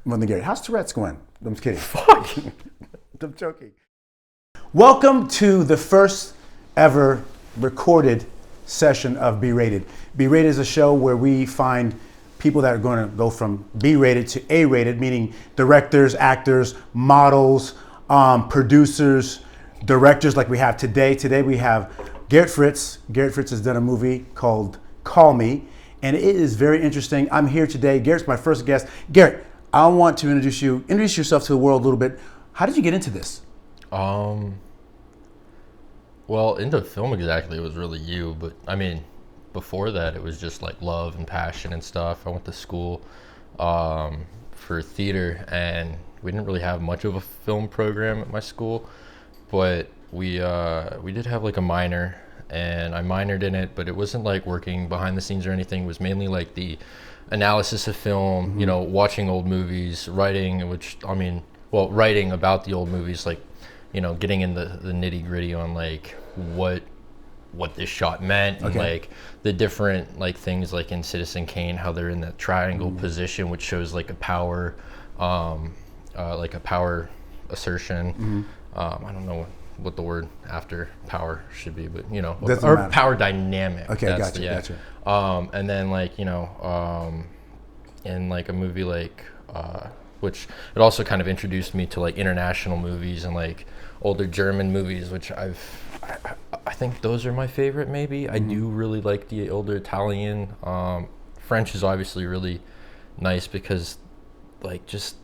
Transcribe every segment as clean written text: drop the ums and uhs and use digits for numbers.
More than Garette. How's Tourette's going? I'm just kidding. Fuck. I'm joking. Welcome to the first ever recorded session of Berated. Berated is a show where we find people that are going to go from B-rated to A-rated, meaning directors, actors, models, producers, directors like we have today. Today we have Garette Fritz. Garette Fritz has done a movie called Call Me, and it is very interesting. I'm here today. Garrett's my first guest. Garette, I want to introduce you. Introduce yourself to the world a little bit. How did you get into this? Well, into film exactly, it was really you, but I mean, before that, it was just like love and passion and stuff. I went to school for theater, and we didn't really have much of a film program at my school, but we did have like a minor, and I minored in it, but it wasn't like working behind the scenes or anything. It was mainly like the analysis of film, you know, watching old movies, writing, writing about the old movies, like, you know, getting in the nitty gritty on like what this shot meant, and like the different like things like in Citizen Kane, how they're in that triangle position, which shows like a power, assertion. I don't know what the word after power should be, but you know, or power dynamic. Okay, gotcha. And then like, you know, in like a movie like, which it also kind of introduced me to like international movies and like older German movies, which I think those are my favorite maybe. I do really like the older Italian. French is obviously really nice because like just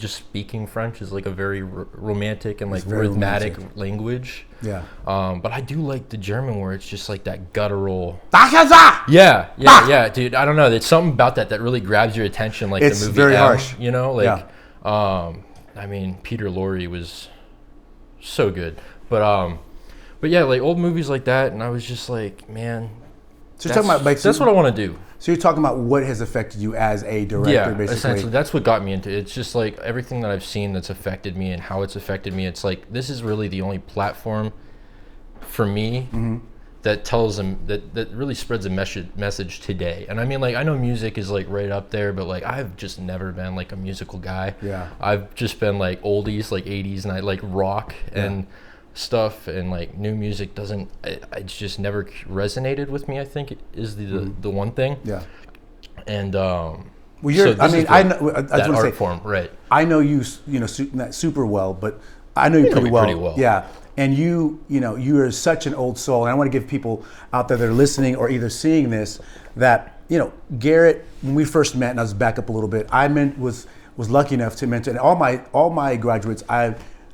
speaking French is like a very romantic and like rhythmic language. Yeah. But I do like the German where it's just like that guttural. Yeah, dude. I don't know. There's something about that really grabs your attention. Like it's the movie very M, harsh. You know, like, I mean, Peter Lorre was so good. But yeah, like old movies like that, and I was just like, man. So you're talking about like that's what I want to do. So you're talking about what has affected you as a director, basically. Yeah, essentially. That's what got me into it. It's just like everything that I've seen that's affected me and how it's affected me. It's like, this is really the only platform for me that tells them, that really spreads a message today. And I mean, like, I know music is like right up there, but like, I've just never been like a musical guy. Yeah. I've just been like oldies, like 80s, and I like rock and stuff, and like new music doesn't, it's just never resonated with me, I think is the one thing. Yeah. And well, you're, so I mean, I know that art form, right? I know you know not super well, but I know you pretty well. Yeah. And you know, you are such an old soul, and I want to give people out there that are listening or either seeing this that, you know, Garette, when we first met, and I was back up a little bit, I was lucky enough to mentor, and all my graduates,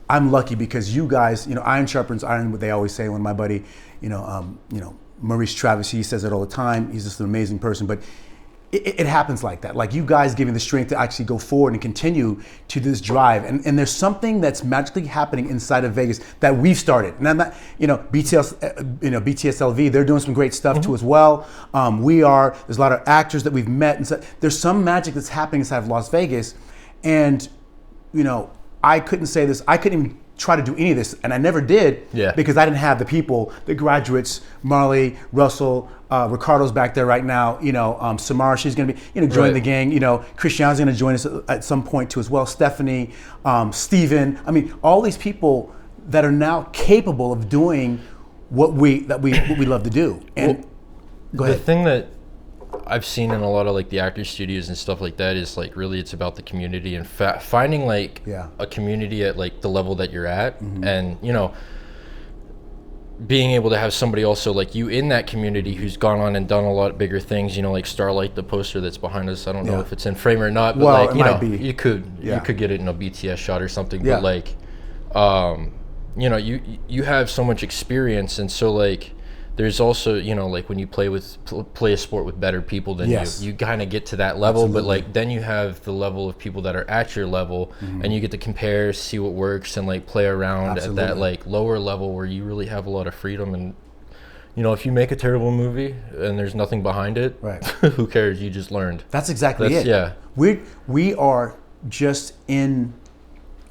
I'm lucky because you guys, you know, iron sharpens iron, what they always say. When my buddy, you know, Maurice Travis, he says it all the time. He's just an amazing person, but it happens like that. Like you guys giving the strength to actually go forward and continue to this drive. And there's something that's magically happening inside of Vegas that we've started. And I'm not, you know, BTSLV, they're doing some great stuff too as well. There's a lot of actors that we've met. And so there's some magic that's happening inside of Las Vegas. And, you know, I couldn't say this, I couldn't even try to do any of this, and I never did because I didn't have the people, the graduates, Marley, Russell, Ricardo's back there right now, you know, Samara, she's gonna be, you know, joining the gang, you know, Christiana's gonna join us at some point too as well, Stephanie, Steven, I mean, all these people that are now capable of doing what we love to do. And go ahead. The thing that I've seen in a lot of like the actor studios and stuff like that is like really it's about the community and finding like a community at like the level that you're at, and you know, being able to have somebody also like you in that community who's gone on and done a lot bigger things, you know, like Starlight, the poster that's behind us, I don't know if it's in frame or not, but like, you know, you could get it in a BTS shot or something, but like you know, you have so much experience, and so like there's also, you know, like when you play a sport with better people than you kind of get to that level. But like then you have the level of people that are at your level, and you get to compare, see what works, and like play around at that like lower level where you really have a lot of freedom. And you know, if you make a terrible movie and there's nothing behind it, who cares? You just learned. That's exactly it. Yeah, we are just en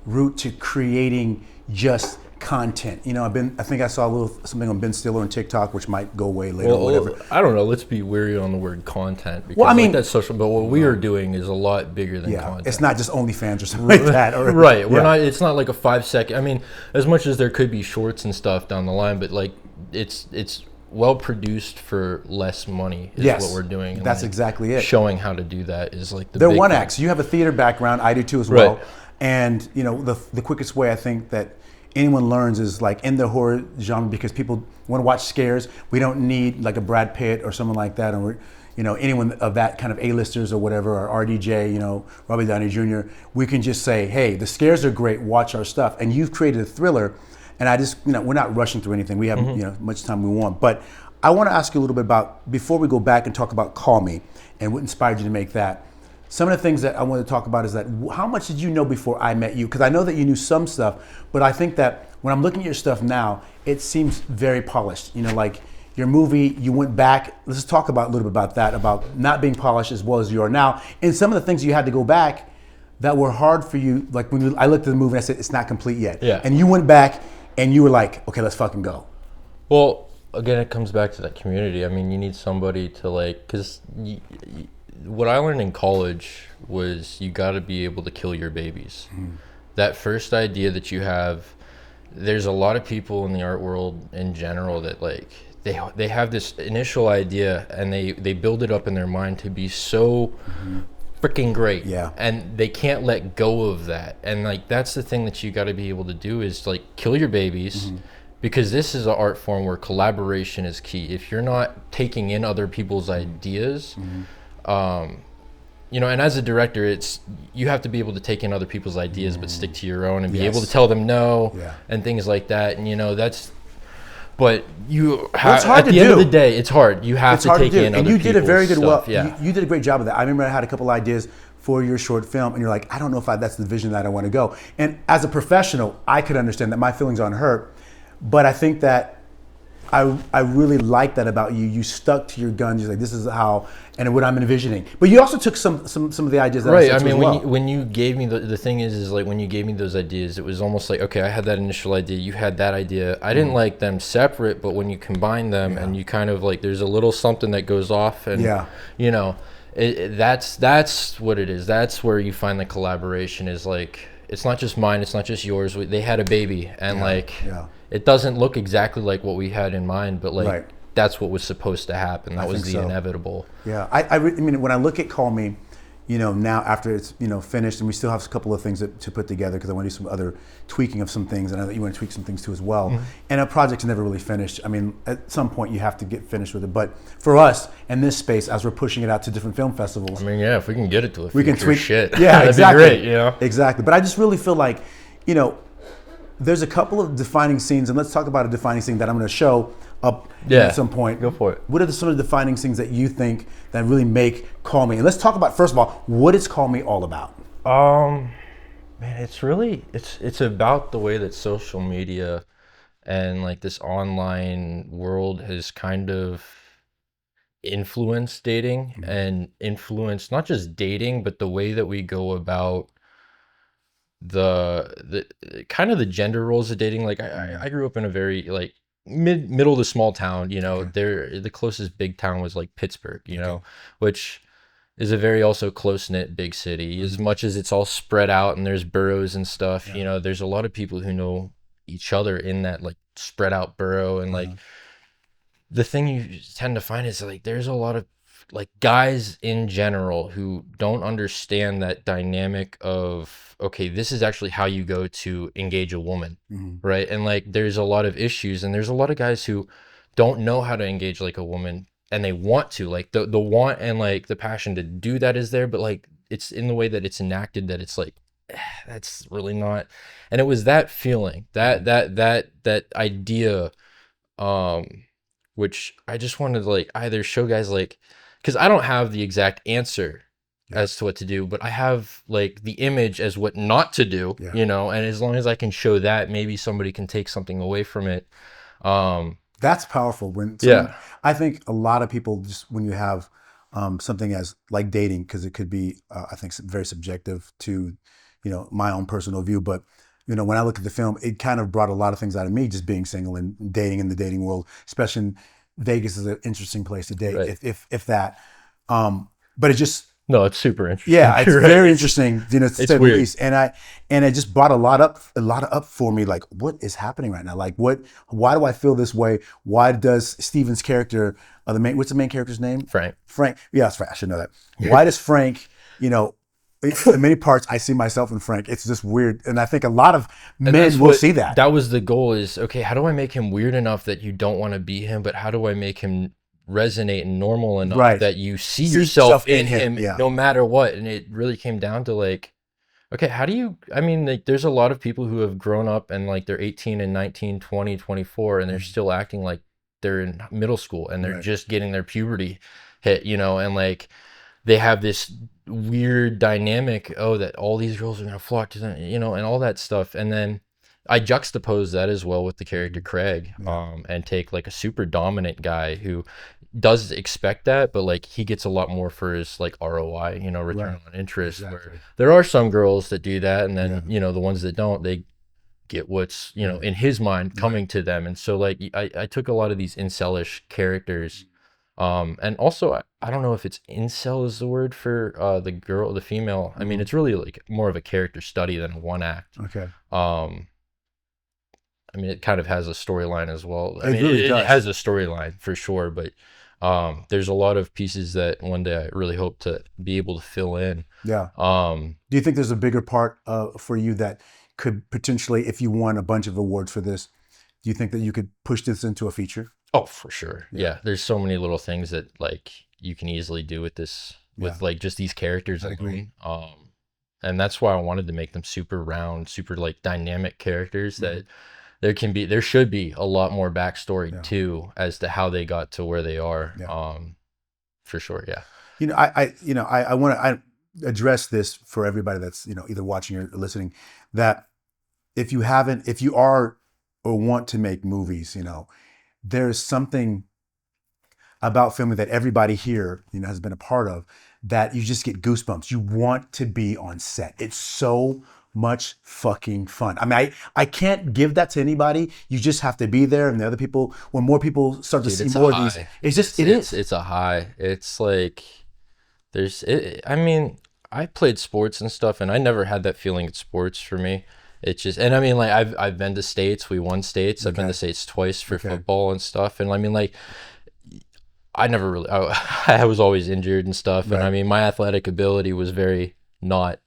route to creating just content. You know, I think I saw something on Ben Stiller on TikTok, which might go away later or whatever. I don't know. Let's be wary on the word content because I mean, that's social. But what we are doing is a lot bigger than content. It's not just OnlyFans or something like that. Or, right. We're not. It's not like a 5 second. I mean, as much as there could be shorts and stuff down the line, but like it's well produced for less money is what we're doing. And that's exactly it. Showing how to do that is like they're one acts. You have a theater background. I do too as well. And you know, the quickest way I think that anyone learns is like in the horror genre, because people want to watch scares. We don't need like a Brad Pitt or someone like that, or you know, anyone of that kind of A-listers or whatever, or RDJ, you know, Robbie Downey Jr. We can just say, hey, the scares are great. Watch our stuff. And you've created a thriller, and I just, you know, we're not rushing through anything. We have you know, much time we want, but I want to ask you a little bit about, before we go back and talk about Call Me and what inspired you to make that. Some of the things that I want to talk about is that how much did you know before I met you? Because I know that you knew some stuff, but I think that when I'm looking at your stuff now, it seems very polished. You know, like your movie, you went back. Let's talk about a little bit about that, about not being polished as well as you are now. And some of the things you had to go back that were hard for you, like when I looked at the movie and I said, it's not complete yet. Yeah. And you went back and you were like, okay, let's fucking go. Well, again, it comes back to that community. I mean, you need somebody to like, because what I learned in college was you got to be able to kill your babies. That first idea that you have, there's a lot of people in the art world in general that like they have this initial idea and they build it up in their mind to be so freaking great, and they can't let go of that. And like that's the thing that you got to be able to do is like kill your babies. Because this is an art form where collaboration is key. If you're not taking in other people's ideas, you know, and as a director, you have to be able to take in other people's ideas, but stick to your own and be able to tell them no and things like that. And you know, but you have, at the end of the day, it's hard. You have to take in other people's stuff. And you did a very good you did a great job of that. I remember I had a couple ideas for your short film, and you're like, I don't know if that's the vision that I want to go. And as a professional, I could understand that my feelings aren't hurt. But I think that I really like that about you. You stuck to your guns. You're like, this is how and what I'm envisioning. But you also took some of the ideas that I said mean, as well. when you gave me the thing is like when you gave me those ideas, it was almost like, okay, I had that initial idea, you had that idea. I didn't like them separate, but when you combine them and you kind of like, there's a little something that goes off, and you know, that's what it is. That's where you find the collaboration is like, it's not just mine, it's not just yours. They had a baby, and it doesn't look exactly like what we had in mind, but like that's what was supposed to happen. That was the inevitable. Yeah, I mean, when I look at Call Me, you know, now after it's, you know, finished, and we still have a couple of things to put together because I want to do some other tweaking of some things, and I know that you want to tweak some things too as well. And a project's never really finished. I mean, at some point you have to get finished with it. But for us in this space, as we're pushing it out to different film festivals, I mean, yeah, if we can get it to a we can tweak shit. Yeah, that'd exactly. be great, you know? Exactly. But I just really feel like, you know, there's a couple of defining scenes, and let's talk about a defining scene that I'm going to show up at some point. Go for it. What are some of the defining things that you think that really make Call Me? And let's talk about, first of all, what is Call Me all about? Man, it's really, it's about the way that social media and like this online world has kind of influenced dating and influenced not just dating, but the way that we go about the kind of the gender roles of dating. Like I grew up in a very like middle to small town, you know. The closest big town was like Pittsburgh, you know, which is a very also close-knit big city. As much as it's all spread out and there's boroughs and stuff, you know, there's a lot of people who know each other in that like spread out borough. And like the thing you tend to find is like there's a lot of like guys in general who don't understand that dynamic of, okay, this is actually how you go to engage a woman, right? And like there's a lot of issues, and there's a lot of guys who don't know how to engage like a woman, and they want to, like the want and like the passion to do that is there, but like it's in the way that it's enacted that it's like that's really not. And it was that feeling, that idea, which I just wanted to like either show guys like, because I don't have the exact answer as to what to do, but I have like the image as what not to do, you know, and as long as I can show that, maybe somebody can take something away from it. That's powerful. When I think a lot of people just, when you have something as like dating, because it could be, I think very subjective to, you know, my own personal view, but when I look at the film, it kind of brought a lot of things out of me, just being single and dating in the dating world, especially in Vegas is an interesting place to date, right. if that. But it just, no, it's super interesting. Yeah, it's very interesting, to say the least. And it just brought a lot up for me. Like, what is happening right now? Like, why do I feel this way? Why does Steven's character, what's the main character's name? Frank. Yeah, it's Frank. I should know that. Why does Frank, in many parts, I see myself in Frank. It's just weird. And I think a lot of men will see that. That was the goal is, okay, how do I make him weird enough that you don't want to be him, but how do I make him resonate and normal enough that you see yourself in him no matter what? And it really came down to like, okay, how do you, there's a lot of people who have grown up and like they're 18 and 19, 20, 24, and they're still acting like they're in middle school and they're just getting their puberty hit, and like they have this weird dynamic, that all these girls are going to flock to them, and all that stuff. And then I juxtapose that as well with the character Craig, and take like a super dominant guy who does expect that, but like he gets a lot more for his like ROI, return on interest. Exactly. Where there are some girls that do that, and then the ones that don't, they get what's in his mind coming to them. And so like I took a lot of these incelish characters. And also, I don't know if it's incel is the word for the female. It's really like more of a character study than a one act. Okay. It kind of has a storyline as well. It has a storyline for sure, but there's a lot of pieces that one day I really hope to be able to fill in. Yeah. Do you think there's a bigger part for you that could potentially, if you won a bunch of awards for this, do you think that you could push this into a feature? Oh, for sure. Yeah. There's so many little things that like you can easily do with this, with like just these characters. I agree. And that's why I wanted to make them super round, super like dynamic characters that there should be a lot more backstory too, as to how they got to where they are. For sure. Yeah. I want to address this for everybody that's, either watching or listening, that if you are or want to make movies, there's something about filming that everybody here, has been a part of, that you just get goosebumps. You want to be on set. It's so much fucking fun. I can't give that to anybody. You just have to be there, and the other people, when more people start to see more of these, it's a high. It's like I played sports and stuff, and I never had that feeling at sports for me. It's just, and I've been to states. We won states. I've been to states twice for football and stuff. And I never really, I was always injured and stuff. Right. And my athletic ability was very not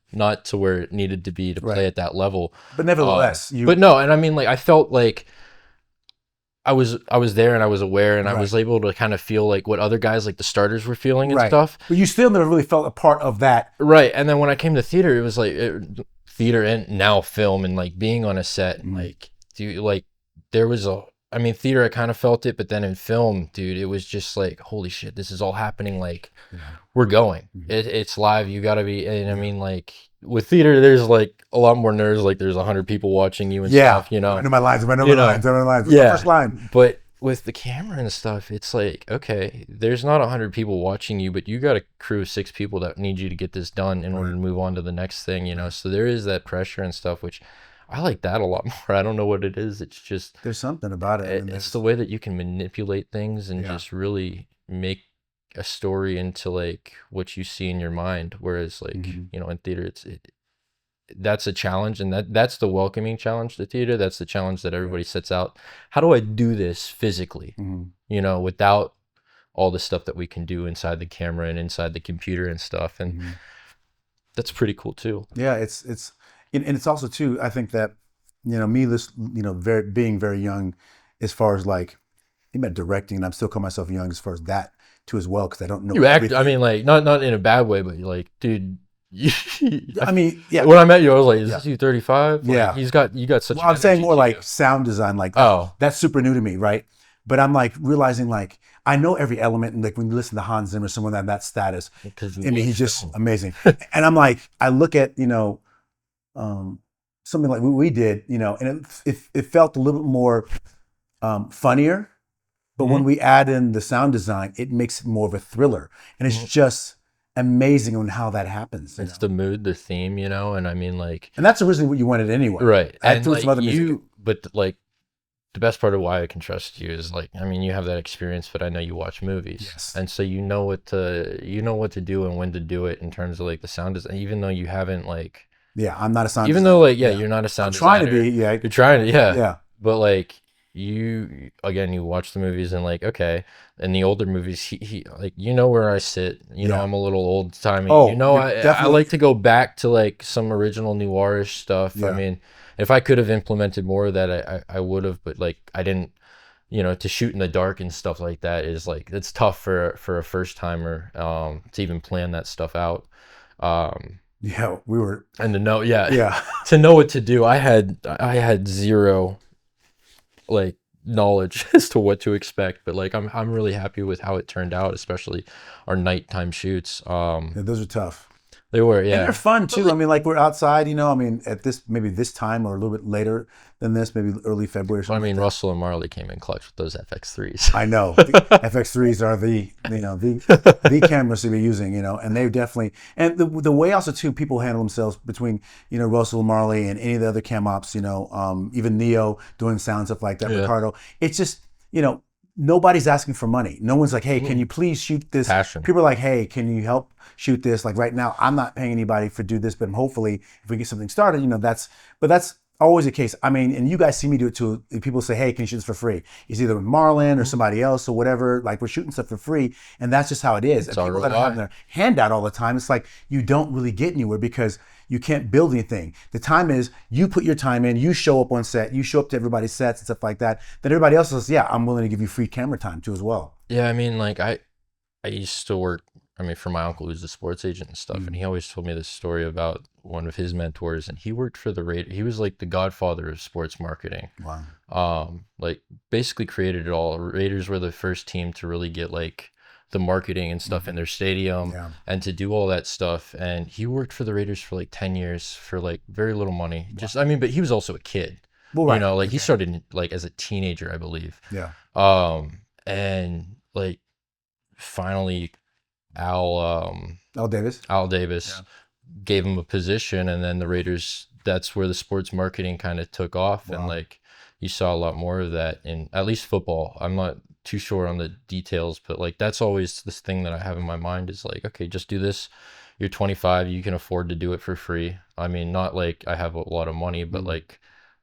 to where it needed to be to play at that level. But nevertheless, but no. And I felt like I was there and I was aware, and I was able to kind of feel like what other guys, like the starters, were feeling and stuff. But you still never really felt a part of that. Right. And then when I came to theater, it was like, theater and now film, and like being on a set, and like, dude, like there was theater, I kind of felt it, but then in film, dude, it was just like, holy shit, this is all happening. Like we're going, it's live. You gotta be, and like with theater, there's like a lot more nerves. Like there's 100 people watching you and stuff, I know my lines, first line. But with the camera and stuff, it's like, okay, there's not 100 people watching you, but you got a crew of 6 people that need you to get this done in order to move on to the next thing, so there is that pressure and stuff, which I like that a lot more. I don't know what it is. It's just, there's something about it. It's the way that you can manipulate things and just really make a story into like what you see in your mind. Whereas like, in theater, that's a challenge, and that's the welcoming challenge to theater. That's the challenge that everybody sets out. How do I do this physically, without all the stuff that we can do inside the camera and inside the computer and stuff. And that's pretty cool too. Yeah. And it's also too, I think that, being very young, as far as like, even directing, and I'm still calling myself young as far as that too as well, because I don't know. You act, like not in a bad way, but you're like, dude, When I met you, I was like, is this you 35? Like, you got such. Well, I'm saying more like sound design, like that's super new to me, right? But I'm like realizing, like, I know every element, and like when you listen to Hans Zimmer, someone that status, he's just amazing. And I'm like, I look at something like what we did, and it felt a little bit more funnier. But when we add in the sound design, it makes it more of a thriller, and it's just amazing on how that happens. It's the mood, the theme, you know, and I mean, like, and that's originally what you wanted anyway, right? And like, some other music. But like, the best part of why I can trust you is like, I mean, you have that experience, but I know you watch movies, yes, and so you know what to do and when to do it in terms of like the sound design, even though you haven't like, yeah, I'm not a sound even designer. though like, yeah, you're not a sound designer. Trying to be, yeah, you're trying to, yeah, but like. You again, you watch the movies and like, okay, in the older movies, he like, you know where I sit, you know, I'm a little old timey, you know, I like to go back to like some original noirish stuff. I mean, if I could have implemented more of that, I would have, but like I didn't, you know, to shoot in the dark and stuff like that is like, it's tough for a first timer to even plan that stuff out. Yeah, we were, and to know, to know what to do. I had zero like knowledge as to what to expect, but like I'm really happy with how it turned out, especially our nighttime shoots. Yeah, those are tough. They were, yeah. And they're fun too. I mean, like we're outside, you know, I mean, at maybe this time or a little bit later than this, maybe early February or something. I mean, like Russell and Marley came in clutch with those FX3s. I know. The FX3s are the cameras to be using, you know, and they definitely, and the way also too people handle themselves between, you know, Russell and Marley and any of the other cam ops, you know, even Neo doing sound stuff like that, Ricardo. It's just, you know, nobody's asking for money. No one's like, hey, can you please shoot this? Passion. People are like, hey, can you help shoot this? Like right now, I'm not paying anybody for do this, but hopefully if we get something started, you know, that's always the case. I mean, and you guys see me do it too. People say, hey, can you shoot this for free? It's either with Marlon or somebody else or whatever. Like we're shooting stuff for free. And that's just how it is. It's and people that are having their hand out all the time, it's like you don't really get anywhere because you can't build anything. The time is you put your time in, you show up on set, you show up to everybody's sets and stuff like that. Then everybody else says, yeah, I'm willing to give you free camera time too as well. Yeah, I mean, like I used to work, I mean, for my uncle who's a sports agent and stuff, and he always told me this story about one of his mentors, and he worked for the Raiders. He was like the godfather of sports marketing. Wow. Like basically created it all. Raiders were the first team to really get like the marketing and stuff in their stadium and to do all that stuff. And he worked for the Raiders for like 10 years for like very little money. Just, I mean, but he was also a kid, you know, like he started like as a teenager, I believe. Yeah. And like finally Al Davis gave him a position, and then the Raiders, that's where the sports marketing kind of took off. And like you saw a lot more of that in at least football. I'm not too sure on the details, but like that's always this thing that I have in my mind is like, okay, just do this. You're 25, you can afford to do it for free. I mean, not like I have a lot of money, but like,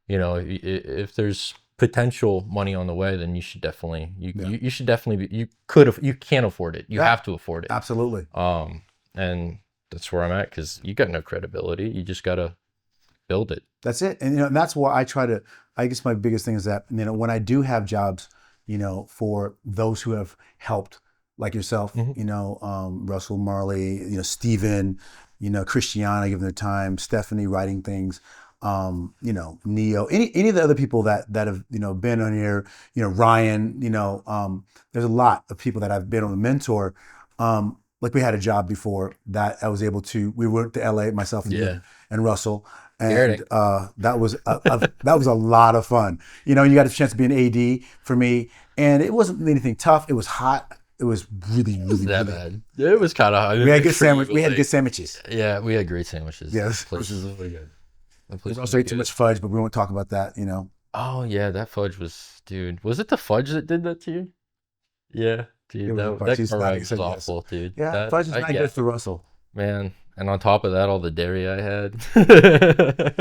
you know, if there's potential money on the way, then you should definitely you should definitely be, you can't afford it, you have to afford it. Absolutely. And that's where I'm at, because you got no credibility, you just gotta build it. That's it. And you know, and that's why I guess my biggest thing is that, you know, when I do have jobs, you know, for those who have helped, like yourself, you know, Russell, Marley, you know, Steven, you know, Christiana giving their time, Stephanie writing things, you know, Neo, any of the other people that have, you know, been on here, you know, Ryan, you know, there's a lot of people that I've been on a mentor. Like we had a job before that I was able to, we went to LA, myself and Russell. And that was a lot of fun. You know, you got a chance to be an AD for me, and it wasn't anything tough. It was hot. It was really that bad. It was kind of hot. We had good sandwiches. We had good sandwiches. Yeah, we had great sandwiches. Yes, this is really good. We also ate too much fudge, but we won't talk about that. You know. Oh yeah, that fudge was, dude. Was it the fudge that did that to you? Yeah, dude. That was awful, dude. Yeah, fudge is not good for Russell. Man. And on top of that, all the dairy I had.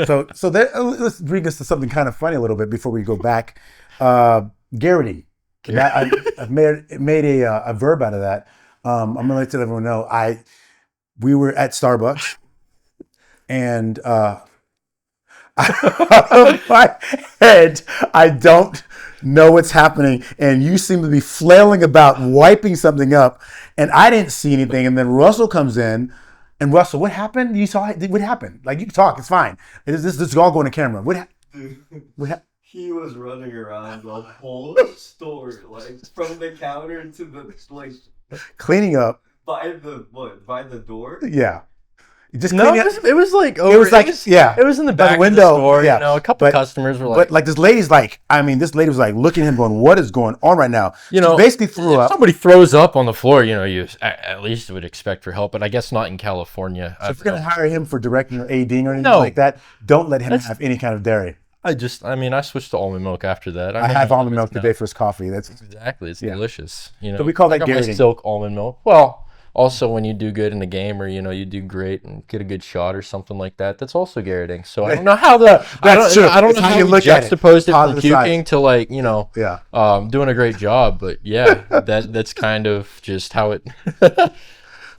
so let's bring us to something kind of funny a little bit before we go back. Garretting. I've made a verb out of that. I'm gonna let everyone know. We were at Starbucks, and my head, I don't know what's happening, and you seem to be flailing about, wiping something up, and I didn't see anything. And then Russell comes in. And Russell, what happened? You saw what happened? Like, you can talk, it's fine. This is all going to camera. He was running around the whole store, like from the counter to the cleaning up by the door. Yeah. Just No, it was like over. It was in the back of the window. Store, a couple customers were like, but like this lady's like, this lady was like looking at him, going, "What is going on right now?" She basically threw up. Somebody throws up on the floor, you at least would expect for help, but I guess not in California. So if you're gonna hire him for directing or ADing or anything like that, don't let him have any kind of dairy. I switched to almond milk after that. I have almond milk today for his coffee. That's exactly. It's delicious. So we call that garroting. Silk almond milk. Well. Also, when you do good in the game, or you do great and get a good shot or something like that, that's also garroting. So I don't know how I don't know how you look juxtaposed it from puking to doing a great job, but that's kind of just how it how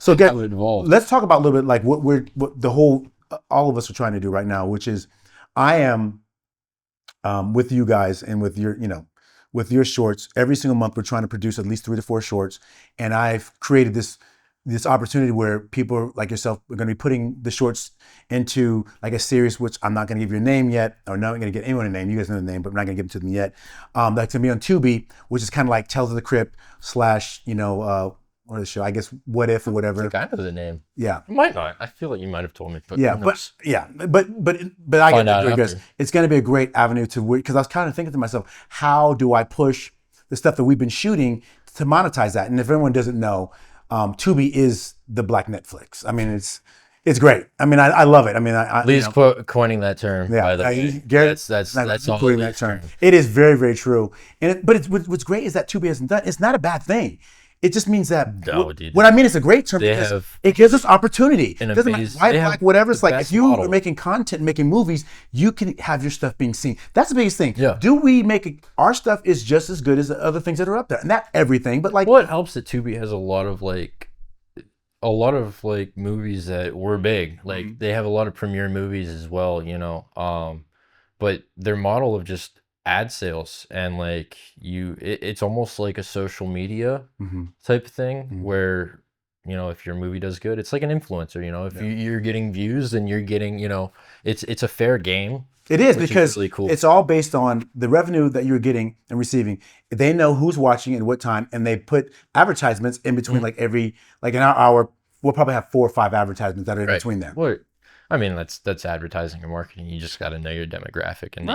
it evolved. Let's talk about a little bit like what all of us are trying to do right now, which is I am with you guys and with your with your shorts. Every single month we're trying to produce at least 3 to 4 shorts, and I've created this opportunity where people like yourself are going to be putting the shorts into like a series, which I'm not going to give you a name yet, or not going to get anyone a name. You guys know the name, but I'm not going to give it to them yet. That's going to be on Tubi, which is kind of like Tales of the Crypt / what is the show? I guess What If or whatever. I think I know the name. Yeah, you might not. I feel like you might have told me. But but I get it. It's going to be a great avenue to work, because I was kind of thinking to myself, how do I push the stuff that we've been shooting to monetize that? And if everyone doesn't know, Tubi is the Black Netflix. I mean, it's great. I mean, I love it. I mean, Lee's coining that term. Yeah, by the way. Garrett, that's all coining that term. It is very, very true. But what's great is that Tubi hasn't done. It's not a bad thing. It just means that what I mean, it's a great term because it gives us opportunity. It doesn't matter white, black, whatever. It's like if you are making content, making movies, you can have your stuff being seen. That's the biggest thing. Yeah. Do we make it? Our stuff is just as good as the other things that are up there. Not everything, but like what helps that Tubi has a lot of movies that were big. Like they have a lot of premiere movies as well, but their model of just ad sales and like it's almost like a social media type thing where if your movie does good, it's like an influencer. If you're getting views and you're getting it's a fair game. It is, because really cool. It's all based on the revenue that you're getting and receiving. They know who's watching and what time, and they put advertisements in between in our hour. We'll probably have 4 or 5 advertisements that are in between there. Well, I mean, that's advertising and marketing. You just got to know your demographic, and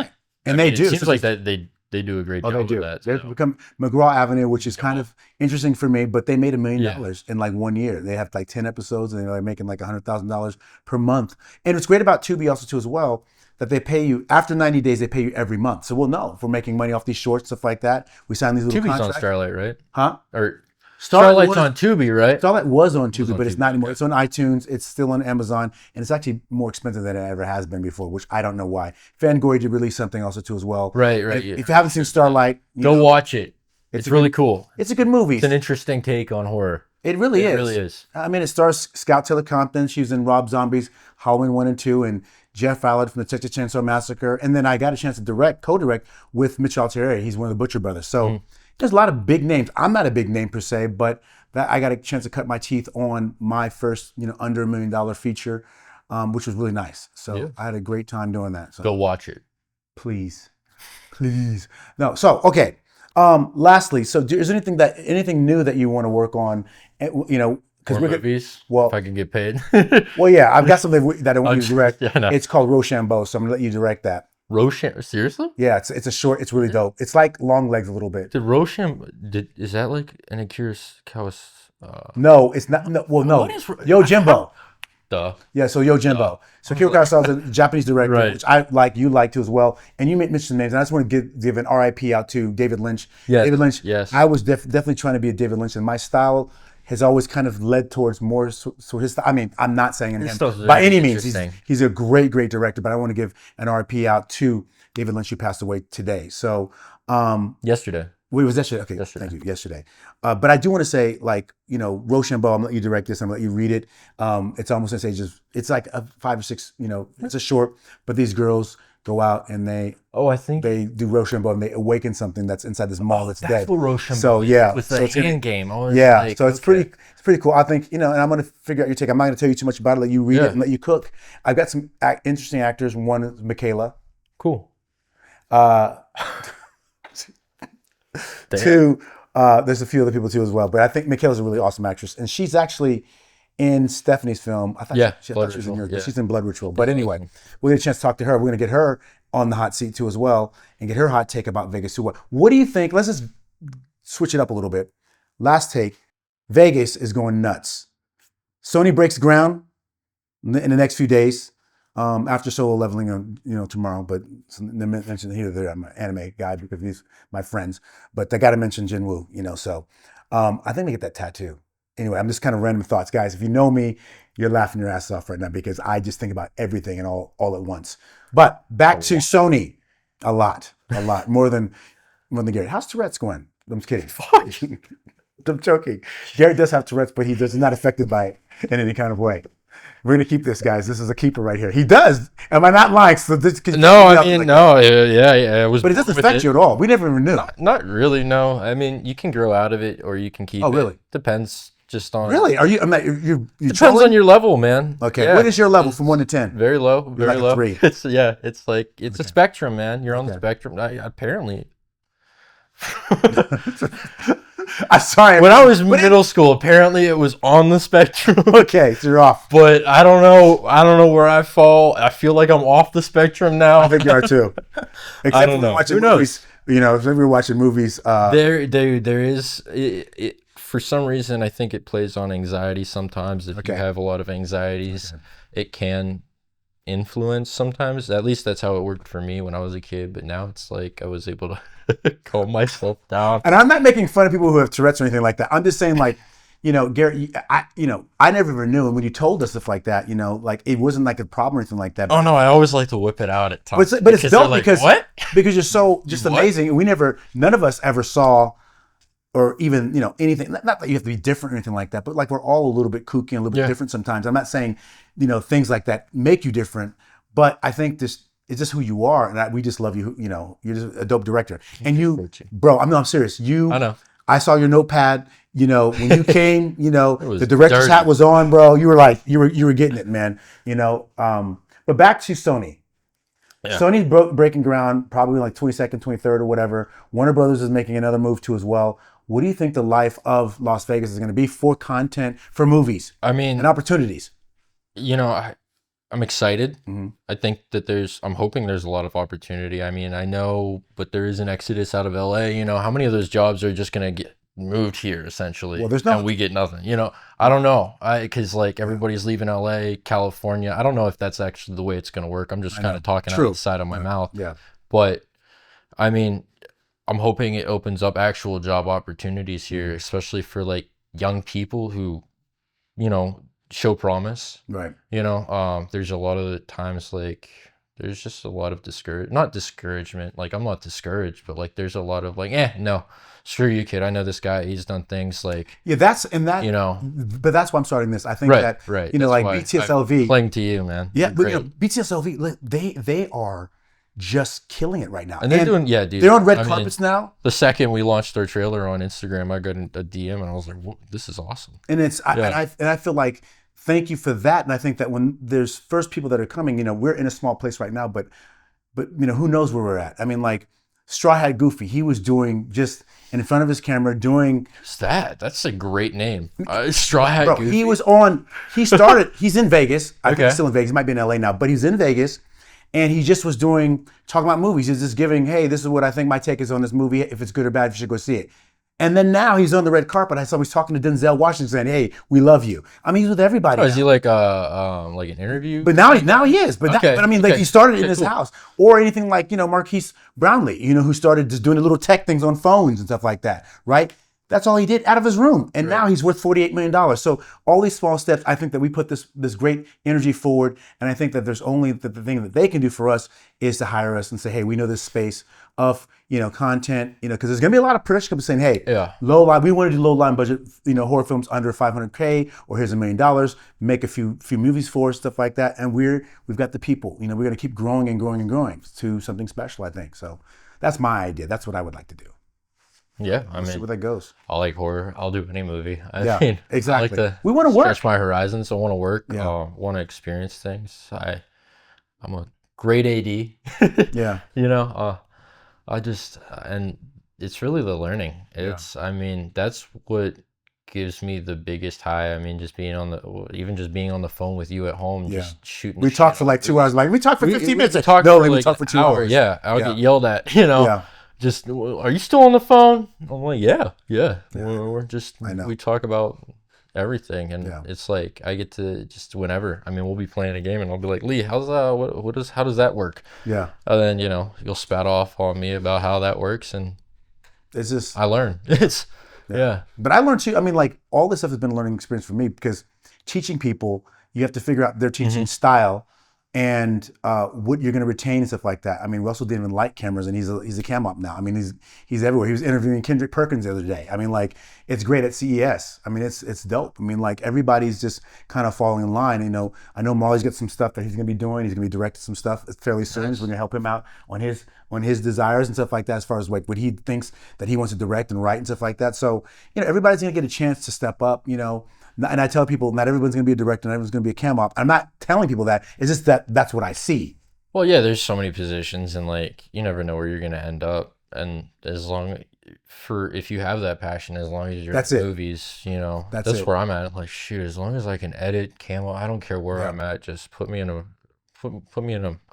they do. It seems like that they do a great job. They do. With that. They've become McGraw Avenue, which is kind of interesting for me. But they made $1 million in like 1 year. They have like 10 episodes, and they're making like $100,000 per month. And what's great about Tubi also too as well, that they pay you after 90 days. They pay you every month, so we'll know if we're making money off these shorts, stuff like that. We sign these little contracts. Tubi's on Starlight, right? Huh? Or Starlight's on Tubi, right? Starlight was on Tubi, but it's not anymore. It's on iTunes. It's still on Amazon, and it's actually more expensive than it ever has been before, which I don't know why. Fangoria did release something also too as well. Right. If you haven't seen Starlight, go watch it. It's really cool. It's a good movie. It's an interesting take on horror. It really is. It really is. I mean, it stars Scout Taylor Compton. She was in Rob Zombie's Halloween 1 and 2, and Jeff Allard from the Texas Chainsaw Massacre. And then I got a chance to co-direct with Mitch Altieri. He's one of the Butcher Brothers. So there's a lot of big names. I'm not a big name per se, but I got a chance to cut my teeth on my first, under $1 million feature, which was really nice. So I had a great time doing that. So go watch it, please. No. So okay. Lastly, so is there anything new that you want to work on? Because we're movies. Well, if I can get paid. Well, yeah, I've got something that I want you to direct. It's called Rochambeau, so I'm gonna let you direct that. Seriously? Yeah, it's a short. It's really dope. It's like Long Legs a little bit. Is that like an Akira Kurosawa? No, it's not. No, well, no. Yojimbo. Duh. Yeah, so Yojimbo. So Akira Kurosawa is a Japanese director, which I like. You like too as well. And you mentioned names, and I just want to give an RIP out to David Lynch. Yes. David Lynch. Yes. I was definitely trying to be a David Lynch, and my style has always kind of led towards more so his style. I mean, I'm not saying him by any means. He's a great director, but I want to give an RIP out to David Lynch, who passed away today. So yesterday. Well, it was yesterday. Okay, thank you. Yesterday. But I do want to say, Rochambeau, I'm going to let you direct this. I'm going to let you read it. It's almost as it's like a 5 or 6, it's a short, but these girls go out and they do Rochambeau, and they awaken something that's inside this mall that's dead. That's what Rochambeau so yeah, with the hand game. So it's pretty cool. I think, and I'm going to figure out your take. I'm not going to tell you too much about it. Let you read it and let you cook. I've got some interesting actors. One is Michaela. Cool. 2, there's a few other people too as well, but I think Michaela's a really awesome actress, and she's actually in Stephanie's film. I thought she was in yours, but she's in Blood Ritual. But anyway, we'll get a chance to talk to her. We're going to get her on the hot seat too as well and get her hot take about Vegas too. What do you think? Let's just switch it up a little bit. Last take, Vegas is going nuts. Sony breaks ground in the next few days after Solo Leveling, tomorrow. But they mentioned here they're an anime guy because he's my friends. But I got to mention Jinwoo, So I think they get that tattoo. Anyway, I'm just kind of random thoughts, guys. If you know me, you're laughing your ass off right now because I just think about everything and all at once. But back to Sony, a lot more than Garrett. How's Tourette's going? I'm just kidding. I'm joking. Garrett does have Tourette's, but he is not affected by it in any kind of way. We're gonna keep this, guys. This is a keeper right here. He does. Am I not lying? So this, no, I mean, no, yeah. It was. But it doesn't affect you at all. We never even knew. Not really. No, I mean, you can grow out of it or you can keep it. Oh, really? Depends. Just on. Really? Are you? I'm not. You depends on your level, man. Okay. Yeah. What is your level from 1 to 10? Very low. Very low. 3. It's a spectrum, man. You're on the spectrum. Apparently. I'm sorry. When I was middle school, apparently it was on the spectrum. Okay, so you're off. But I don't know where I fall. I feel like I'm off the spectrum now. I think you are too. Except I don't know. Who knows? If we're watching movies. There is. For some reason, I think it plays on anxiety sometimes. If you have a lot of anxieties, it can influence sometimes. At least that's how it worked for me when I was a kid. But now it's like I was able to calm myself down. And I'm not making fun of people who have Tourette's or anything like that. I'm just saying, like, Garrett, I never even knew. And when you told us stuff like that, like it wasn't like a problem or anything like that. Oh no, I always like to whip it out at times. But it's dope like, because what? Because you're so just amazing. And none of us ever saw. Or even, anything, not that you have to be different or anything like that, but like we're all a little bit kooky and a little bit different sometimes. I'm not saying, things like that make you different, but I think it's just who you are. And we just love you, you're just a dope director. And bro, I'm serious. I know. I saw your notepad, when you came, the director's hat was on, bro. You were like, you were getting it, man, but back to Sony. Yeah. Sony's breaking ground probably like 22nd, 23rd or whatever. Warner Brothers is making another move too as well. What do you think the life of Las Vegas is going to be for content, for movies? I mean, and opportunities. I'm excited. Mm-hmm. I think that I'm hoping there's a lot of opportunity. I mean, I know, but there is an exodus out of LA. How many of those jobs are just going to get moved here essentially? Well, there's and we get nothing. I don't know. Because like everybody's leaving LA, California. I don't know if that's actually the way it's going to work. I'm just kind of talking out the side of my mouth. Yeah. But I mean, I'm hoping it opens up actual job opportunities here, especially for like young people who, show promise. Right. There's a lot of the times like there's just a lot of not discouragement. Like I'm not discouraged, but like there's a lot of like, no, screw you, kid. I know this guy. He's done things like but that's why I'm starting this. I think right. Like BTSLV. Playing to you, man. Yeah, but BTSLV, they are just killing it right now. And they're doing, dude. They're on red carpets now. The second we launched our trailer on Instagram, I got a DM and I was like, this is awesome. And I feel like, thank you for that. And I think that when there's first people that are coming, we're in a small place right now, but who knows where we're at? I mean, like Straw Hat Goofy, he was doing just in front of his camera doing. What's that? That's a great name. Straw Hat Goofy. He's in Vegas. I think he's still in Vegas. He might be in LA now, but he's in Vegas. And he just was talking about movies. He's just giving, hey, this is what I think my take is on this movie. If it's good or bad, you should go see it. And then now he's on the red carpet. I saw he's talking to Denzel Washington saying, hey, we love you. I mean, he's with everybody. Is he like an interview? But now he is. But I mean, like he started in his house. Or anything like, Marquise Brownlee, who started just doing the little tech things on phones and stuff like that, right? That's all he did out of his room. And now he's worth $48 million. So all these small steps, I think that we put this great energy forward. And I think that there's only the thing that they can do for us is to hire us and say, hey, we know this space of, content, because there's going to be a lot of production companies saying, hey, low line, we want to do low line budget, horror films under $500K, or here's $1 million, make a few movies for us, stuff like that. And we've got the people, we're going to keep growing and growing and growing to something special, I think. So that's my idea. That's what I would like to do. Yeah, I mean, see where that goes. I like horror. I'll do any movie. I mean, exactly. I like to we want to work. Stretch my horizons. I want to work. Want to experience things. I'm a great AD. Yeah. I just and it's really the learning. I mean, that's what gives me the biggest high. I mean, just being on the phone with you at home, just shooting. We talked for like 2 hours. Like we talked for 15 minutes. We talked for 2 hours. Yeah, I'll get yelled at. You know. Yeah. Just, are you still on the phone? I'm like, yeah. We're just, we talk about everything, and it's like I get to just whenever. I mean, we'll be playing a game, and I'll be like, Lee, how's how does that work? Yeah. And then you'll spat off on me about how that works, and it's just I learn. It's But I learned too. I mean, like all this stuff has been a learning experience for me because teaching people, you have to figure out their teaching style and what you're going to retain and stuff like that. I mean, Russell didn't even like cameras, and he's a cam op now. I mean, he's everywhere. He was interviewing Kendrick Perkins the other day. I mean, like it's great at CES. I mean, it's dope. I mean, like everybody's just kind of falling in line. You know, I know Marley's got some stuff that he's going to be doing. He's going to be directing some stuff fairly soon. Nice. So we're going to help him out on his desires and stuff like that, as far as like what he thinks that he wants to direct and write and stuff like that. So everybody's going to get a chance to step up. And I tell people, not everyone's going to be a director, not everyone's going to be a cam op. I'm not telling people that. It's just that's what I see. Well, yeah, there's so many positions, and like you never know where you're going to end up. And if you have that passion, as long as you're in movies, that's where I'm at. Like, shoot, as long as I can edit cam op, I don't care where I'm at. Just put me in a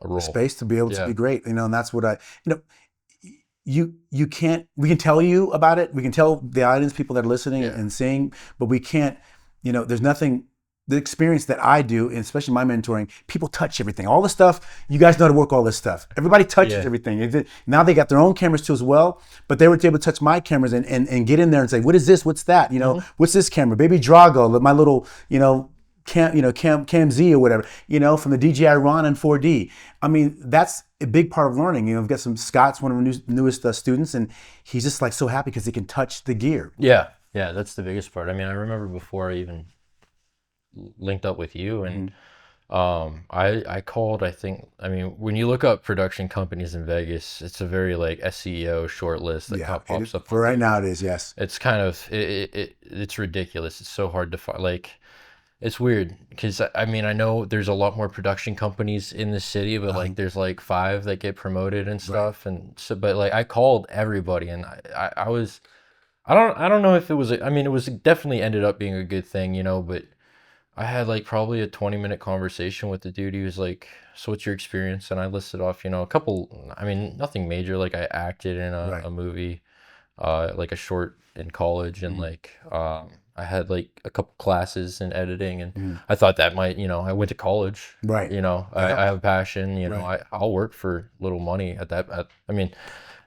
role. Space to be able to be great. And that's what we can tell you about it. We can tell the audience, people that are listening and seeing, but we can't. There's nothing, the experience that I do, and especially my mentoring, people touch everything. All the stuff, you guys know how to work all this stuff. Everybody touches everything. Now they got their own cameras too as well, but they were able to touch my cameras and get in there and say, what is this? What's that? What's this camera? Baby Drago, my little, Cam Z or whatever, from the DJI Ron 4D. I mean, that's a big part of learning. We've got some Scott's one of our newest students, and he's just like so happy because he can touch the gear. Yeah, that's the biggest part. I mean, I remember before I even linked up with you, and I called, when you look up production companies in Vegas, it's a very like SEO short list that pops up. For right now it is, yes. It's kind of, it's ridiculous. It's so hard to find. Like, it's weird because I know there's a lot more production companies in the city, but like there's like 5 that get promoted and stuff. And so, but like I called everybody, and I don't know if it was, it was definitely ended up being a good thing, but I had like probably a 20-minute conversation with the dude. He was like, so what's your experience? And I listed off, a couple, nothing major. Like I acted in a movie, like a short in college, and like, I had like a couple classes in editing, and I thought that might, I went to college, right? I have a passion, I'll work for little money at that.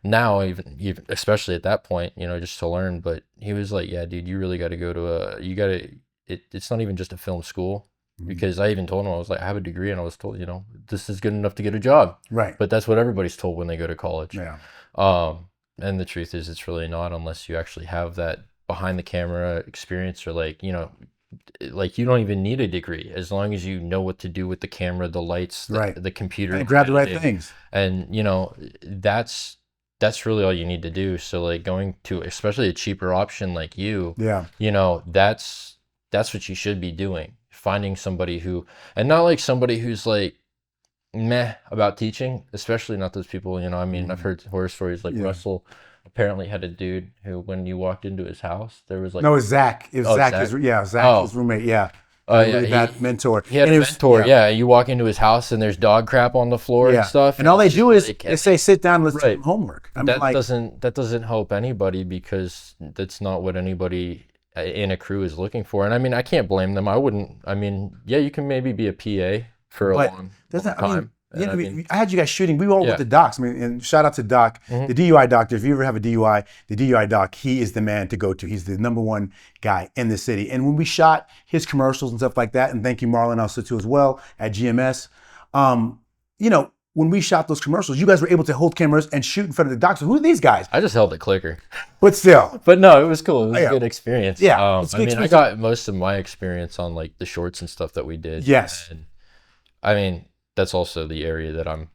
Now even especially at that point, just to learn. But he was like, yeah, dude, you really got to go to it's not even just a film school, because I even told him, I was like, I have a degree, and I was told, this is good enough to get a job. Right. But that's what everybody's told when they go to college. Yeah. And the truth is, it's really not, unless you actually have that behind the camera experience, or like, like you don't even need a degree, as long as you know what to do with the camera, the lights, the computer, and grab the right things. And that's really all you need to do. So like going to especially a cheaper option like you, that's what you should be doing. Finding somebody who, and not like somebody who's like meh about teaching, especially not those people, I've heard horror stories like Russell apparently had a dude who, when you walked into his house, there was like... No, it was Zach. It was Zach. Zach, his roommate, that mentor. He had a mentor, You walk into his house and there's dog crap on the floor and stuff. And all they do is they say, sit down, let's do homework. That doesn't help anybody, because that's not what anybody in a crew is looking for. And I can't blame them. I wouldn't. You can maybe be a PA for a long time. I had you guys shooting. We all went to Doc's. And shout out to Doc, the DUI doctor. If you ever have a DUI, the DUI doc, he is the man to go to. He's the #1 guy in the city. And when we shot his commercials and stuff like that, and thank you, Marlon, also too as well at GMS. When we shot those commercials, you guys were able to hold cameras and shoot in front of the docs. So who are these guys? I just held a clicker. But still. But no, it was cool. It was a good experience. Yeah. I got most of my experience on like the shorts and stuff that we did. Yes. And that's also the area that I'm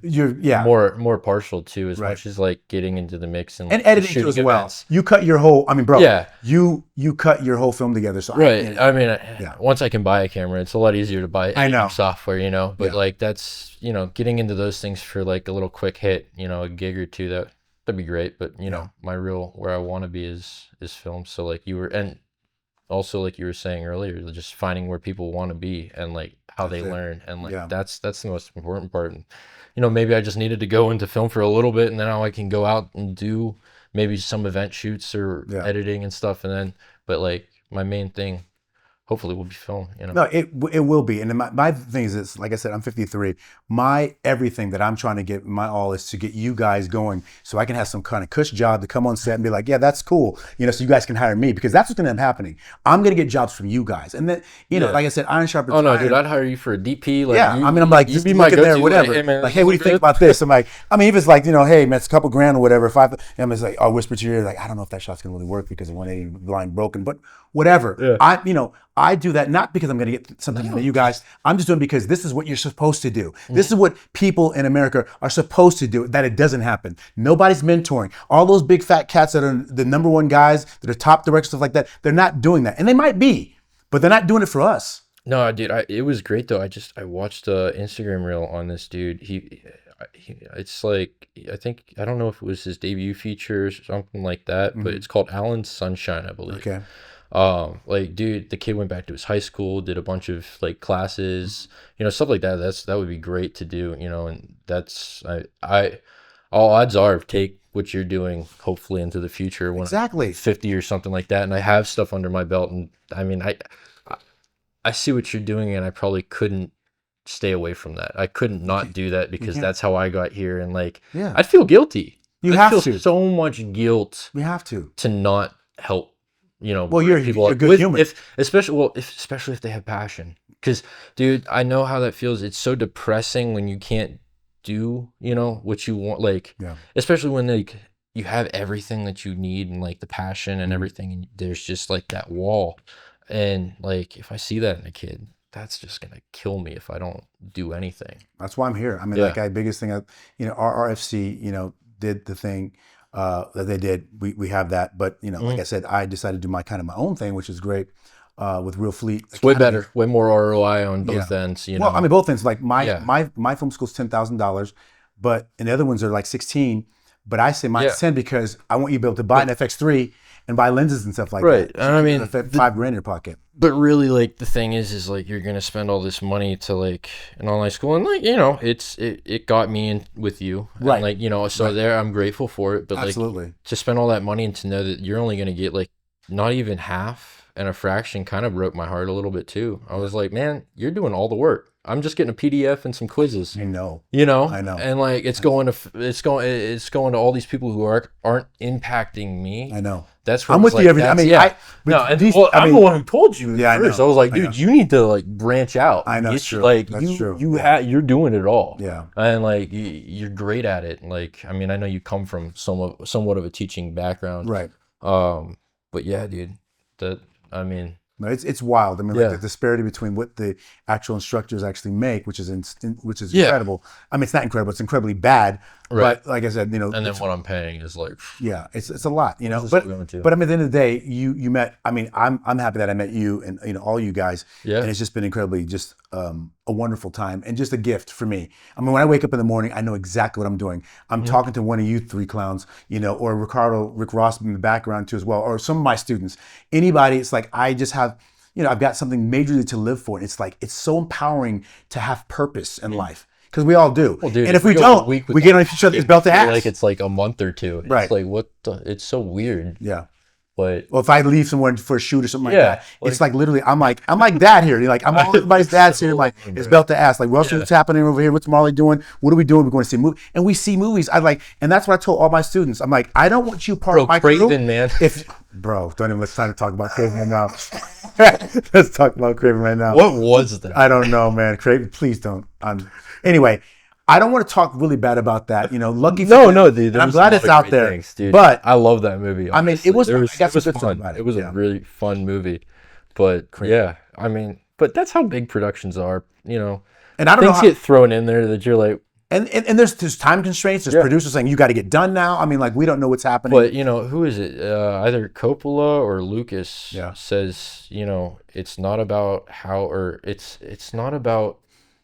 you're more partial to, as much as like getting into the mix and editing too as well. You cut your whole, you cut your whole film together. So once I can buy a camera, it's a lot easier to buy software, but like that's, getting into those things for like a little quick hit, a gig or two, that'd be great. But my real, where I want to be is film. So like also, like you were saying earlier, just finding where people want to be and like how they learn, and like that's the most important part. And, you know, maybe I just needed to go into film for a little bit, and then now I can go out and do maybe some event shoots or editing and stuff, and then but like my main thing hopefully will be film, you know. No, it will be. And my thing is this, like I said, I'm 53. My everything that I'm trying to get, my all is to get you guys going so I can have some kind of cush job to come on set and be like, yeah, that's cool. You know, so you guys can hire me, because that's what's going to end up happening. I'm going to get jobs from you guys. And then, you know, like I said, iron sharpens iron. Oh, no, dude, I'd hire you for a DP. Like, yeah, I mean, I'm like, just be my go-to there, whatever. Like, hey, man, like, hey, what do you think about this? I'm like, I mean, if it's like, you know, hey, man, it's a couple grand or whatever. If I'm just like, I'll whisper to your ear, like, I don't know if that shot's going to really work because of 180 line broken, but whatever. Yeah. I do that not because I'm going to get something out of you guys. I'm just doing it because this is what you're supposed to do. Mm-hmm. This is what people in America are supposed to do, that it doesn't happen. Nobody's mentoring. All those big fat cats that are the number one guys, that are top directors, stuff like that, they're not doing that. And they might be, but they're not doing it for us. No, dude, it was great though. I watched a Instagram reel on this dude. He it's like, I don't know if it was his debut feature or something like that, but it's called Alan's Sunshine, I believe. Okay. Like, dude, the kid went back to his high school, did a bunch of like classes, you know, stuff like that. That would be great to do, you know, and that's, all odds are, take what you're doing hopefully into the future when I'm 50 or something like that, and I have stuff under my belt. And I mean, I see what you're doing, and I probably couldn't stay away from that. I couldn't not do that because that's how I got here. And like, I'd feel guilty. I'd feel so much guilt. We have to not help. You know, well, you're a good human. Especially if they have passion. Because, dude, I know how that feels. It's so depressing when you can't do, you know, what you want. Like, especially when like you have everything that you need and like the passion and everything, and there's just like that wall. And like, if I see that in a kid, that's just gonna kill me if I don't do anything. That's why I'm here. I mean, like, biggest thing, you know, our RFC, you know, did the thing that they did. We have that, but you know, like I said, I decided to do my own thing, which is great, with Real Fleet. It's way better, way more ROI on both ends. You know, well, I mean, both ends. Like my film school's $10,000, but and the other ones are like 16. But I say mine's 10 because I want you to be able to buy an FX3 and buy lenses and stuff like that. Right, and I mean, $5,000 in your pocket. But really, like, the thing is like, you're gonna spend all this money to like an online school, and like, you know, it got me in with you, right? And, like, you know, so there, I'm grateful for it. But absolutely, like, to spend all that money and to know that you're only gonna get like not even half and a fraction kind of broke my heart a little bit too. I was like, man, you're doing all the work. I'm just getting a PDF and some quizzes. I know. You know? I know. And like, it's going to all these people who aren't impacting me. I know. That's where I'm with you every day. I mean, I'm the one who told you first. I was like, dude, you need to like branch out. I know. That's true. Like, that's true. You're doing it all. Yeah. And like, you're great at it. Like, I mean, I know you come from somewhat of a teaching background. Right. But yeah, dude, I mean, no, it's wild. I mean, like the disparity between what the actual instructors actually make, which is incredible. I mean, it's not incredible; it's incredibly bad. Right. But like I said, you know, and then what I'm paying is like, it's a lot, you know. But I mean, at the end of the day, you met. I mean, I'm happy that I met you and, you know, all you guys. Yeah. And it's just been incredibly just a wonderful time and just a gift for me. I mean, when I wake up in the morning, I know exactly what I'm doing. I'm talking to one of you three clowns, you know, or Rick Ross in the background too as well, or some of my students. Anybody, it's like I just have, you know, I've got something majorly to live for. And it's like, it's so empowering to have purpose in life. Because we all do. Well, dude, and if we don't, we get on each other's belt to ass. Like it's like a month or two. It's right. Like, it's so weird. Yeah. But well, if I leave somewhere for a shoot or something like that, it's like literally, I'm like dad here. You're like, I'm all everybody's dad's here. Like, it's belt to ass. Like, what's happening over here? What's Marley doing? What are we doing? We're going to see a movie. And we see movies. And that's what I told all my students. I'm like, I don't want you part of my crew. Man. Don't even let's try to talk about Craven right now. Let's talk about Craven right now. What was that? I don't know, man. Craven, please don't. Anyway, I don't want to talk really bad about that. You know, lucky for no, dude. I'm glad it's out there. Things, dude. But I love that movie. Honestly. I mean, it was fun. It was a really fun movie. But yeah, I mean, but that's how big productions are, you know. And I don't know, things get thrown in there that you're like, and there's time constraints. There's producers saying you got to get done now. I mean, like, we don't know what's happening. But you know, who is it? Either Coppola or Lucas says, you know, it's not about it's not about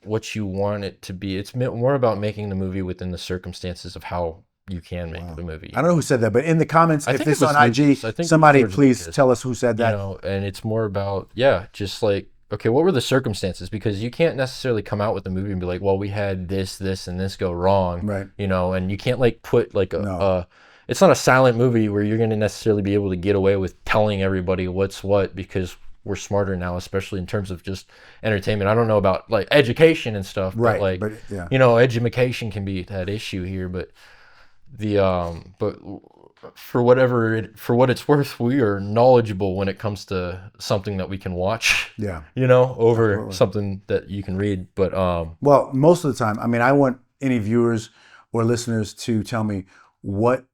what you want it to be. It's more about making the movie within the circumstances of how you can make the movie. I don't know who said that, but in the comments, if this is on IG, think somebody please tell us who said that. You know, and it's more about, just like, okay, what were the circumstances? Because you can't necessarily come out with the movie and be like, well, we had this, and this go wrong. Right. You know, and you can't like put like it's not a silent movie where you're going to necessarily be able to get away with telling everybody what's what, because we're smarter now, especially in terms of just entertainment. I don't know about like education and stuff, right? But you know, education can be that issue here. But but for what it's worth, we are knowledgeable when it comes to something that we can watch. Yeah, you know, over something that you can read. But well, most of the time, I mean, I want any viewers or listeners to tell me what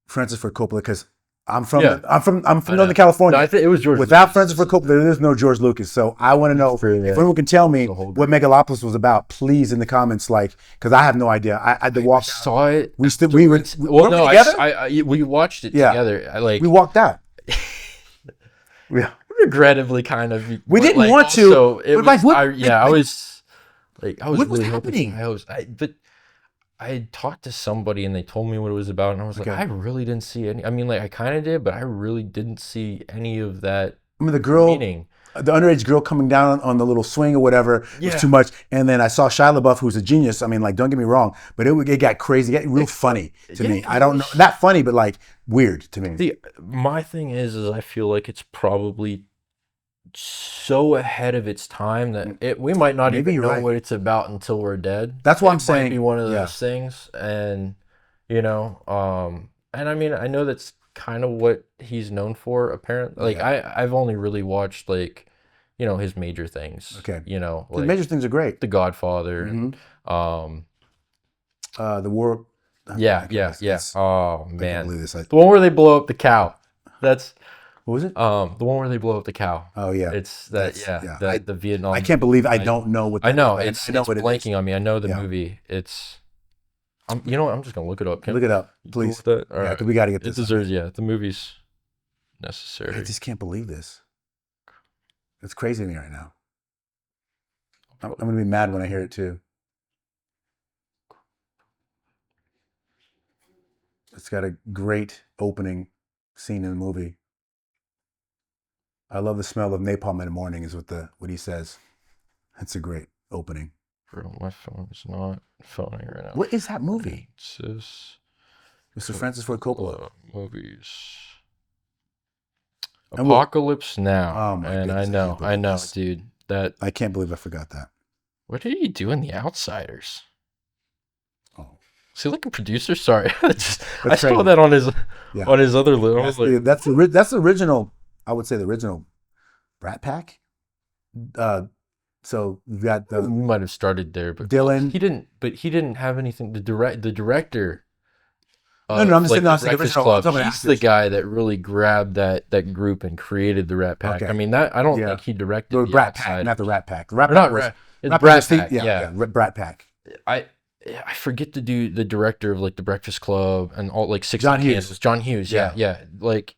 Francis Ford Coppola, because I'm from Northern California. No, I think it was George. Without Lucas. Francis Ford Coppola, there is no George Lucas. So I want to know if anyone can tell me what Megalopolis was about. Please in the comments, like, because I have no idea. I had to walk. Saw it. We were together. We watched it together. We walked out. Yeah, regrettably, kind of. We didn't want to. So it was. I was what was really happening? But I had talked to somebody and they told me what it was about, and I was like, I really didn't see any. I mean, like I kind of did, but I really didn't see any of that. I mean, the girl, meaning. The underage girl coming down on the little swing or whatever was too much. And then I saw Shia LaBeouf, who's a genius. I mean, like, don't get me wrong, but it got crazy, it got real funny to me. I don't know, not funny, but like weird to me. My thing is I feel like it's probably so ahead of its time that we might not even know what it's about until we're dead. That's what I'm saying. Might be one of those things, and you know, and I mean, I know that's kind of what he's known for. Apparently, like I've only really watched like, you know, his major things. Okay, you know, like, the major things are great. The Godfather, and, the War. Yeah. Oh man, I can't believe this. The one where they blow up the cow. That's. What was it? The one where they blow up the cow. Oh yeah, it's that. The Vietnam. I can't believe I don't know what. I know it's blanking on me. I know the movie. It's. You know what? I'm just gonna look it up. Look it up, please. All right. We got to get this. It deserves. The movie's necessary. I just can't believe this. It's crazy to me right now. I'm gonna be mad when I hear it too. It's got a great opening scene in the movie. I love the smell of napalm in the morning is what he says. That's a great opening. Bro, my phone is not phoning right now. What is that movie? It says Mr. Francis Ford Coppola. Movies. Apocalypse Now. Oh my goodness, I know, dude. That I can't believe I forgot that. What did he do in The Outsiders? Oh. Is he like a producer? Sorry. I saw that on his other list. That's the original. I would say the original Brat Pack. So we've got we might have started there, but Dylan. He didn't have anything. The director. No, I'm just saying the Breakfast Club. He's the guy that really grabbed that group and created the Rat Pack. Okay. I mean, I don't think he directed the Brat Pack, not the Rat Pack. The Rat Pack was it's Brat Pack. Yeah, Brat Pack. I forget the director of like the Breakfast Club and all like John Hughes. John Hughes. Yeah. Like.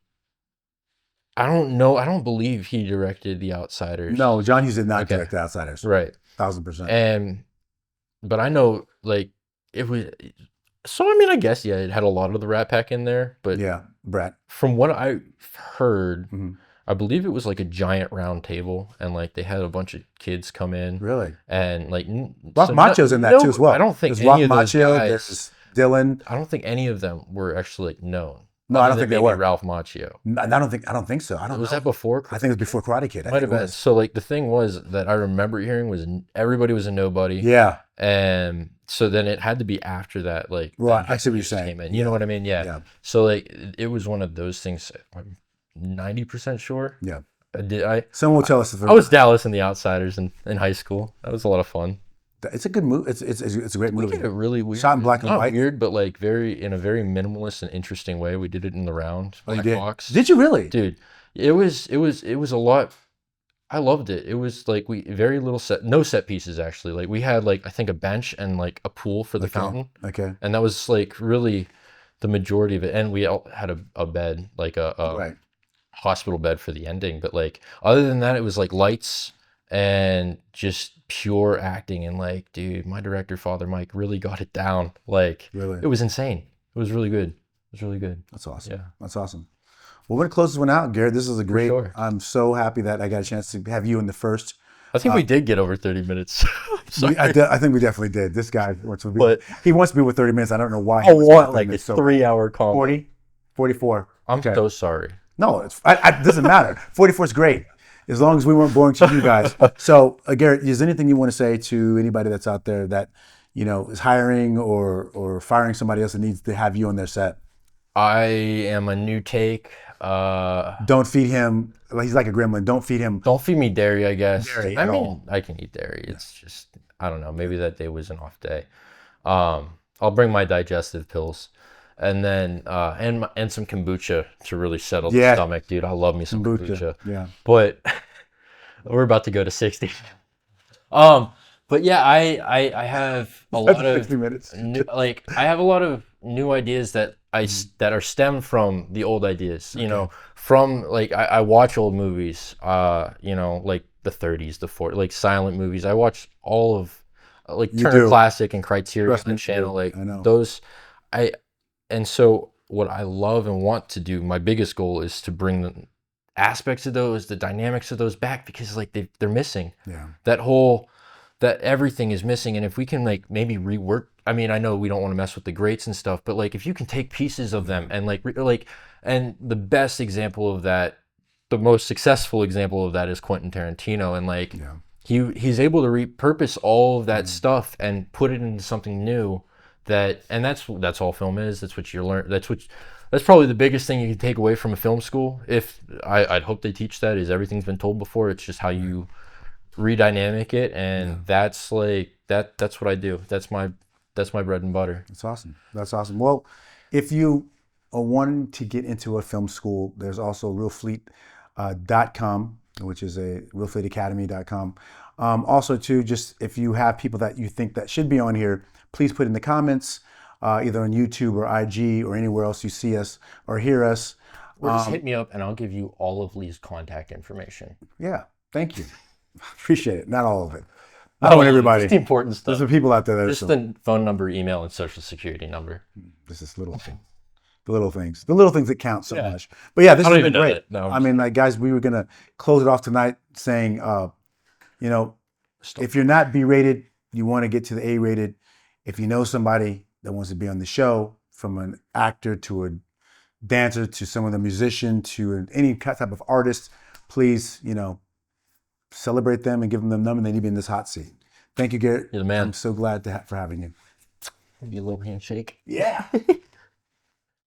I don't know. I don't believe he directed The Outsiders. No, John Hughes did not direct The Outsiders. Right. 1000%. But I know, like, it was. So, I mean, I guess, it had a lot of the Rat Pack in there. But Brat. From what I heard, I believe it was like a giant round table. And, like, they had a bunch of kids come in. Really? And, like. Rock Macho's in that, too, as well. I don't think there's any of those guys. There's Dylan. I don't think any of them were actually, like, known. No, I don't think they were. Ralph Macchio. I don't think so. I don't know. Was that before? I think it was before Karate Kid. Might have been. So like the thing was that I remember hearing was everybody was a nobody. Yeah. And so then it had to be after that, like right. I see what you're saying. You know what I mean? Yeah. So like it was one of those things. I'm 90% sure. Yeah. Someone will tell us. I was Dallas in The Outsiders in high school. That was a lot of fun. It's a good movie. It's a great movie. We did it really weird. Shot in black and white. Weird, but like in a very minimalist and interesting way. We did it in the round. Oh, you did? Box. Did you really? Dude, it was a lot. I loved it. It was like very little no set pieces actually. Like we had like I think a bench and like a pool for the fountain. Okay. And that was like really the majority of it. And we all had a bed, like a hospital bed for the ending. But like other than that, it was like lights and just pure acting. And like, dude, my director, Father Mike, really got it down. Like, really? It was insane. was really good. It was really good. That's awesome. Yeah. That's awesome. Well, we're going to close this one out, Garrett. This is a great, sure. I'm so happy that I got a chance to have you in the first. I think we did get over 30 minutes. I think we definitely did. This guy wants to be, he wants to be with 30 minutes. I don't know why. I want like a 3-hour call. 40? 44. I'm so sorry. No, it doesn't matter. 44 is great, as long as we weren't boring to you guys. So, Garrett, is there anything you want to say to anybody that's out there that, you know, is hiring or firing somebody else that needs to have you on their set? I am a new take. Don't feed him. He's like a gremlin. Don't feed him. Don't feed me dairy, I guess. Dairy I mean, I can eat dairy. It's just, I don't know. Maybe that day was an off day. I'll bring my digestive pills. And then and some kombucha to really settle the stomach, dude. I love me some kombucha. Yeah. But we're about to go to 60. But yeah, I have a lot of 60 minutes. I have a lot of new ideas that that are stemmed from the old ideas. You know, from I watch old movies. You know, like the 30s, the 40s, like silent movies. I watch all of Turner Classic and Criterion Channel. Like those, And so what I love and want to do, my biggest goal is to bring the aspects of those, the dynamics of those back, because like they're missing. Yeah. That everything is missing. And if we can like maybe rework, I mean, I know we don't want to mess with the greats and stuff, but like if you can take pieces of them and and the best example of that, the most successful example of that is Quentin Tarantino. And like he's able to repurpose all of that stuff and put it into something new. That's all film is. That's what you learn. That's probably the biggest thing you can take away from a film school. If I'd hope they teach that, is everything's been told before. It's just how you redynamic it, and that's that's what I do. That's my bread and butter. That's awesome. That's awesome. Well, if you are wanting to get into a film school, there's also realfleet.com, which is a realfleetacademy.com. Also too, just if you have people that you think that should be on here, please put in the comments, either on YouTube or IG or anywhere else you see us or hear us. Or just hit me up and I'll give you all of Lee's contact information. Yeah, thank you. Appreciate it. Not all of it. I don't want everybody. It's the important stuff. There's some people out there that just the phone number, email, and social security number. This is little thing. The little things that count so much. But yeah, this has been great. No, I mean, like guys, we were gonna close it off tonight saying, you know, if you're not B-rated, you want to get to the A-rated. If you know somebody that wants to be on the show, from an actor to a dancer to someone, a musician to any type of artist, please, you know, celebrate them and give them the number. They need to be in this hot seat. Thank you, Garrett. You're the man. I'm so glad for having you. Maybe a little handshake. Yeah.